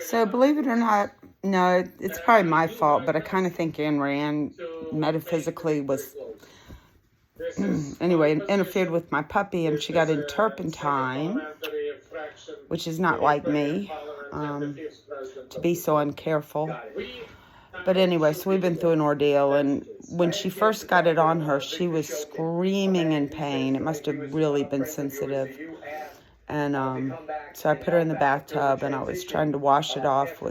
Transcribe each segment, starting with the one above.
So believe it or not, no, it's probably my fault, but I kind of think Ayn Rand metaphysically was, anyway, interfered with my puppy, and she got in turpentine, which is not like me, to be so uncareful. But anyway, so we've been through an ordeal, and when she first got it on her, she was screaming in pain. It must have really been sensitive. And so I put her in the bathtub, and I was trying to wash it off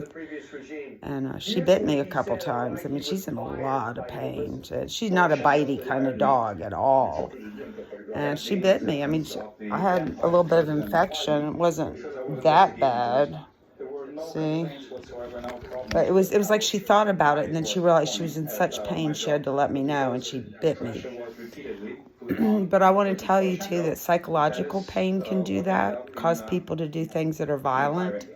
and she bit me a couple times. I mean, she's in a lot of pain. She's not a bitey kind of dog at all. And she bit me. I mean, I had a little bit of infection. It wasn't that bad. See? But it was like she thought about it, and then she realized she was in such pain she had to let me know, and she bit me. But I want to tell you, too, that psychological pain can do that, cause people to do things that are violent.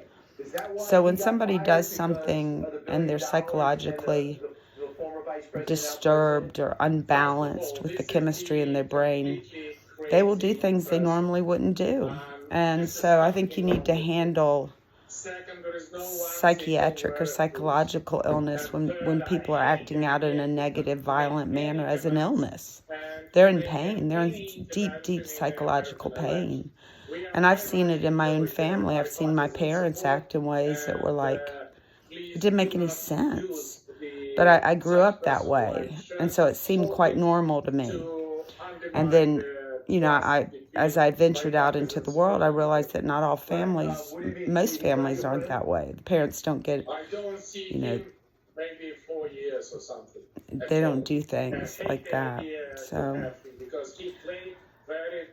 So when somebody does something and they're psychologically disturbed or unbalanced with the chemistry in their brain, they will do things they normally wouldn't do. And so I think you need to handle psychiatric or psychological illness when people are acting out in a negative, violent manner as an illness. They're in pain. They're in deep, deep psychological pain. And I've seen it in my own family. I've seen my parents act in ways that were like, it didn't make any sense. But I grew up that way. And so it seemed quite normal to me. And then, as I ventured out into the world, I realized that not all families, most families aren't that way. The parents don't get, they don't do things like that. So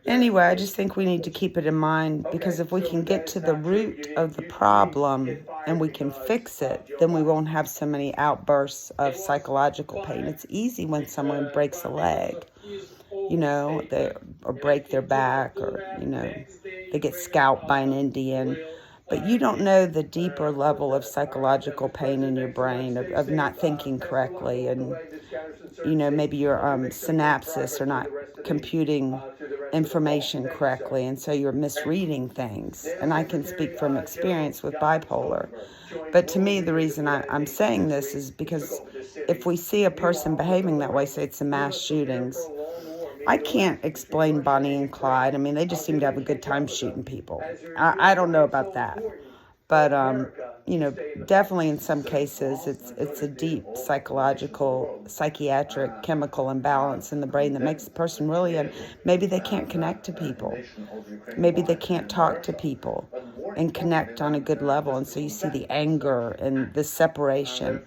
anyway, I just think we need to keep it in mind, because if we can get to the root of the problem and we can fix it, then we won't have so many outbursts of psychological pain. It's easy when someone breaks a leg, or break their back, or, they get scalped by an Indian. But you don't know the deeper level of psychological pain in your brain of not thinking correctly, and, maybe your synapses are not computing information correctly, and so you're misreading things. And I can speak from experience with bipolar. But to me, the reason I'm saying this is because if we see a person behaving that way, say it's the mass shootings, I can't explain Bonnie and Clyde. I mean, they just seem to have a good time shooting people. I don't know about that. But, definitely in some cases, it's a deep psychological, psychiatric, chemical imbalance in the brain that makes the person really, maybe they can't connect to people. Maybe they can't talk to people and connect on a good level. And so you see the anger and the separation.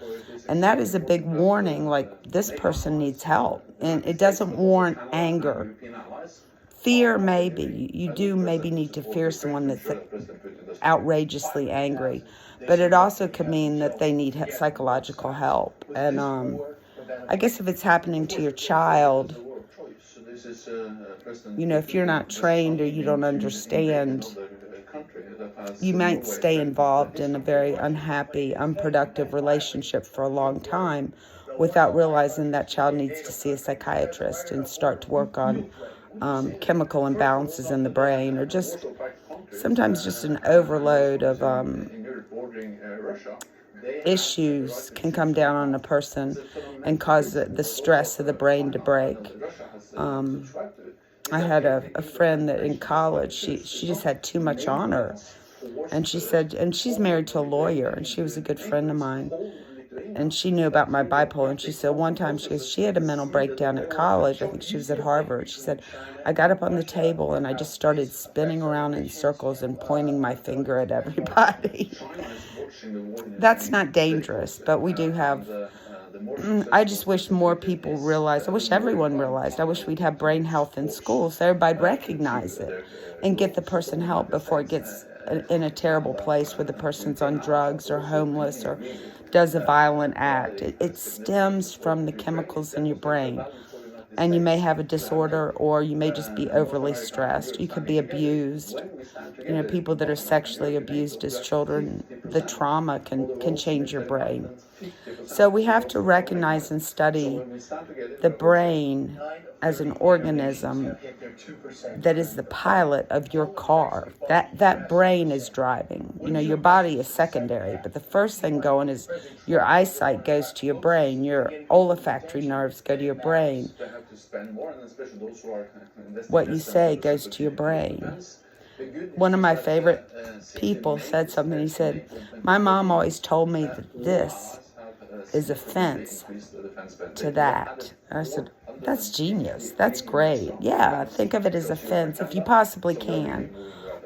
And that is a big warning, like this person needs help. And it doesn't warrant anger. Fear, maybe. You do maybe need to fear someone that's outrageously angry. But it also could mean that they need psychological help. And I guess if it's happening to your child, if you're not trained or you don't understand, you might stay involved in a very unhappy, unproductive relationship for a long time without realizing that child needs to see a psychiatrist and start to work on chemical imbalances in the brain, or just sometimes just an overload of issues can come down on a person and cause the stress of the brain to break. I had a friend that in college, she just had too much on her. And she said, and she's married to a lawyer, and she was a good friend of mine. And she knew about my bipolar. And she said one time, she had a mental breakdown at college. I think she was at Harvard. She said, I got up on the table and I just started spinning around in circles and pointing my finger at everybody. That's not dangerous, but we do have... I just wish more people realized. I wish everyone realized. I wish we'd have brain health in schools so everybody'd recognize it and get the person help before it gets in a terrible place where the person's on drugs or homeless or does a violent act. It stems from the chemicals in your brain. And you may have a disorder, or you may just be overly stressed. You could be abused. People that are sexually abused as children, the trauma can change your brain. So we have to recognize and study the brain as an organism that is the pilot of your car. That brain is driving. You know, your body is secondary, but the first thing going is your eyesight goes to your brain, your olfactory nerves go to your brain. What you say goes to your brain. One of my favorite people said something. He said, "My mom always told me that this is a fence to that." And I said, "That's genius. That's great. Yeah, think of it as a fence if you possibly can."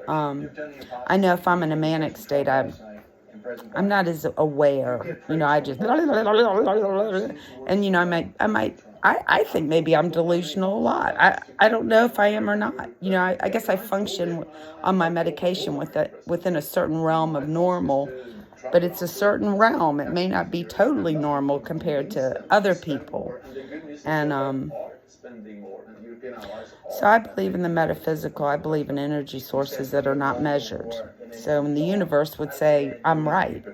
I know if I'm in a manic state, I'm not as aware. You know, I just and you know, I think maybe I'm delusional a lot. I don't know if I am or not. You know, I guess I function on my medication within a certain realm of normal, but it's a certain realm. It may not be totally normal compared to other people. And so I believe in the metaphysical. I believe in energy sources that are not measured. So the universe would say, I'm right.